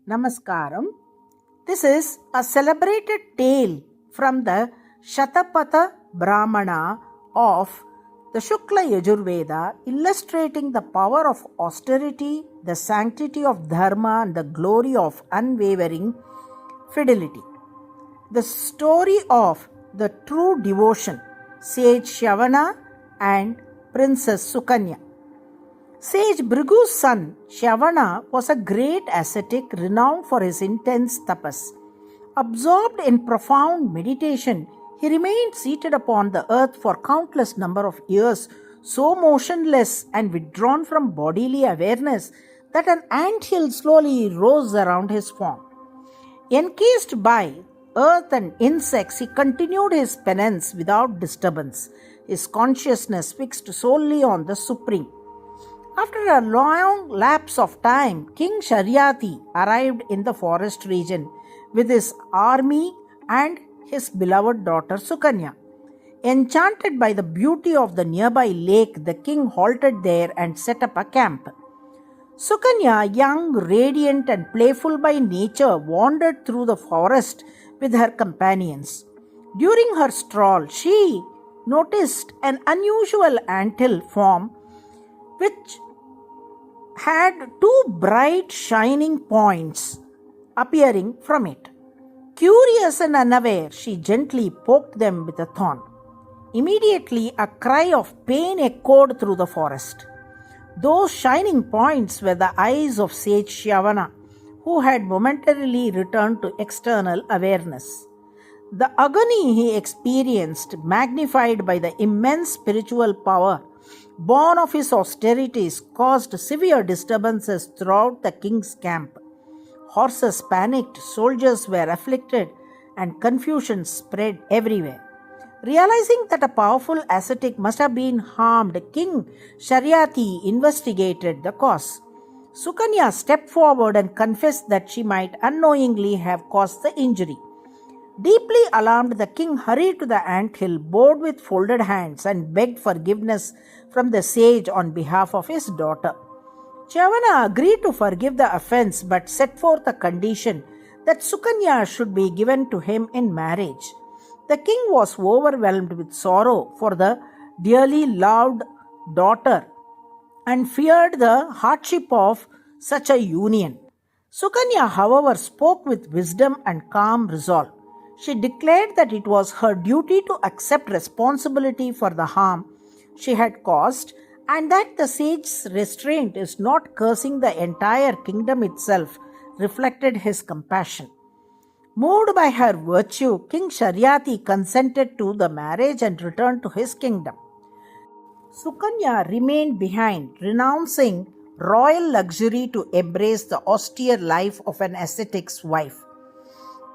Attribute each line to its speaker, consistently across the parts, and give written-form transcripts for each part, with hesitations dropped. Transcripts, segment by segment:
Speaker 1: Namaskaram. This is a celebrated tale from the Shatapatha Brahmana of the Shukla Yajurveda, illustrating the power of austerity, the sanctity of dharma, and the glory of unwavering fidelity. The story of the true devotion, sage CHEYAVA and Princess Sukanya. Sage Bhrigu's son, CHEYAVA, was a great ascetic renowned for his intense tapas. Absorbed in profound meditation, he remained seated upon the earth for countless number of years, so motionless and withdrawn from bodily awareness that an anthill slowly rose around his form. Encased by earth and insects, he continued his penance without disturbance, his consciousness fixed solely on the Supreme. After a long lapse of time, King Sharyati arrived in the forest region with his army and his beloved daughter Sukanya. Enchanted by the beauty of the nearby lake, the king halted there and set up a camp. Sukanya, young, radiant, and playful by nature, wandered through the forest with her companions. During her stroll, she noticed an unusual anthill form which had two bright shining points appearing from it. Curious and unaware, she gently poked them with a thorn. Immediately, a cry of pain echoed through the forest. Those shining points were the eyes of sage CHEYAVA, who had momentarily returned to external awareness. The agony he experienced, magnified by the immense spiritual power born of his austerities, caused severe disturbances throughout the king's camp. Horses panicked, soldiers were afflicted, and confusion spread everywhere. Realizing that a powerful ascetic must have been harmed, King Sharyati investigated the cause. Sukanya stepped forward and confessed that she might unknowingly have caused the injury. Deeply alarmed, the king hurried to the anthill, bowed with folded hands, and begged forgiveness from the sage on behalf of his daughter. CHEYAVA agreed to forgive the offense but set forth a condition that Sukanya should be given to him in marriage. The king was overwhelmed with sorrow for the dearly loved daughter and feared the hardship of such a union. Sukanya, however, spoke with wisdom and calm resolve. She declared that it was her duty to accept responsibility for the harm she had caused, and that the sage's restraint is not cursing the entire kingdom itself reflected his compassion. Moved by her virtue, King Sharyati consented to the marriage and returned to his kingdom. Sukanya remained behind, renouncing royal luxury to embrace the austere life of an ascetic's wife.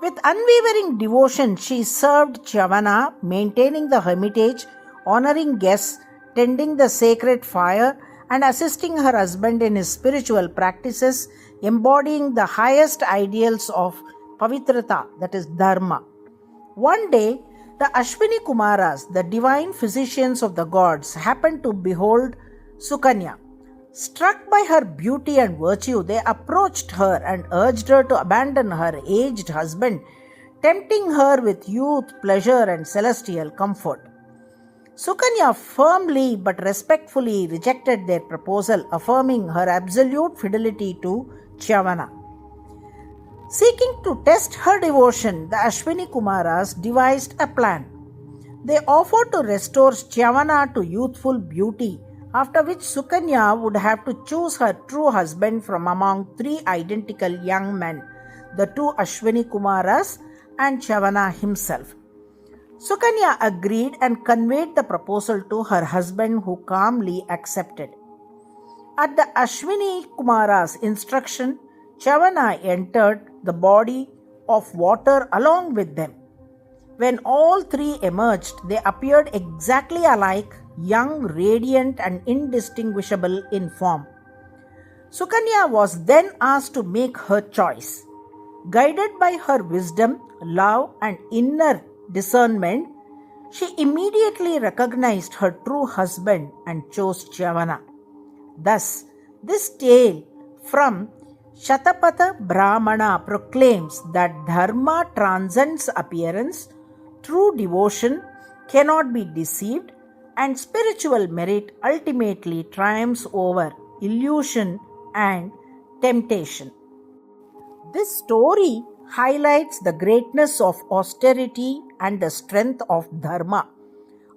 Speaker 1: With unwavering devotion, she served CHEYAVA, maintaining the hermitage, honoring guests, tending the sacred fire, and assisting her husband in his spiritual practices, embodying the highest ideals of pavitrata, that is dharma. One day, the Ashwini Kumaras, the divine physicians of the gods, happened to behold Sukanya. Struck by her beauty and virtue, they approached her and urged her to abandon her aged husband, tempting her with youth, pleasure, and celestial comfort. Sukanya firmly but respectfully rejected their proposal, affirming her absolute fidelity to CHEYAVA. Seeking to test her devotion, the Ashwini Kumaras devised a plan. They offered to restore CHEYAVA to youthful beauty, after which Sukanya would have to choose her true husband from among three identical young men, the two Ashwini Kumaras and CHEYAVA himself. Sukanya agreed and conveyed the proposal to her husband, who calmly accepted. At the Ashwini Kumaras' instruction, CHEYAVA entered the body of water along with them. When all three emerged, they appeared exactly alike, young, radiant, and indistinguishable in form. Sukanya was then asked to make her choice. Guided by her wisdom, love, and inner discernment, she immediately recognized her true husband and chose CHEYAVA. Thus, this tale from Shatapatha Brahmana proclaims that dharma transcends appearance, true devotion cannot be deceived, and spiritual merit ultimately triumphs over illusion and temptation. This story highlights the greatness of austerity and the strength of dharma.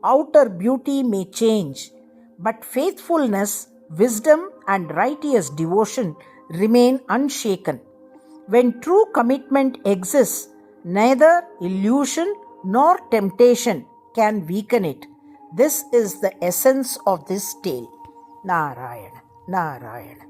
Speaker 1: Outer beauty may change, but faithfulness, wisdom, and righteous devotion remain unshaken. When true commitment exists, neither illusion nor temptation can weaken it. This is the essence of this tale. Narayana, Narayana.